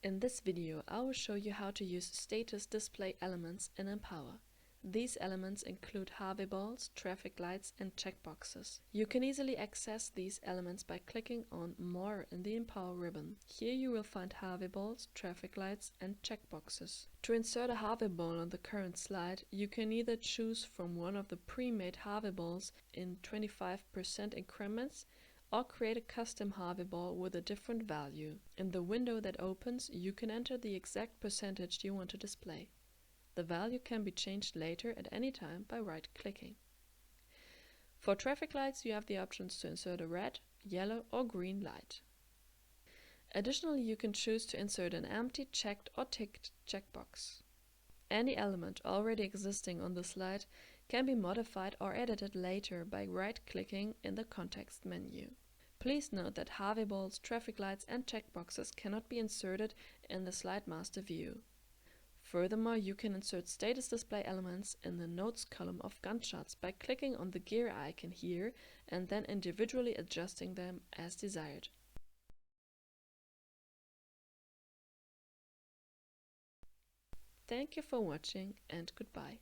In this video, I will show you how to use status display elements in Empower. These elements include Harvey balls, traffic lights, and checkboxes. You can easily access these elements by clicking on More in the Empower ribbon. Here you will find Harvey balls, traffic lights, and checkboxes. To insert a Harvey ball on the current slide, you can either choose from one of the pre-made Harvey balls in 25% increments, or create a custom Harvey ball with a different value. In the window that opens, you can enter the exact percentage you want to display. The value can be changed later at any time by right-clicking. For traffic lights, you have the options to insert a red, yellow, or green light. Additionally, you can choose to insert an empty, checked, or ticked checkbox. Any element already existing on the slide can be modified or edited later by right-clicking in the context menu. Please note that Harvey balls, traffic lights, and checkboxes cannot be inserted in the slide master view. Furthermore, you can insert status display elements in the Notes column of Gantt charts by clicking on the gear icon here and then individually adjusting them as desired. Thank you for watching and goodbye.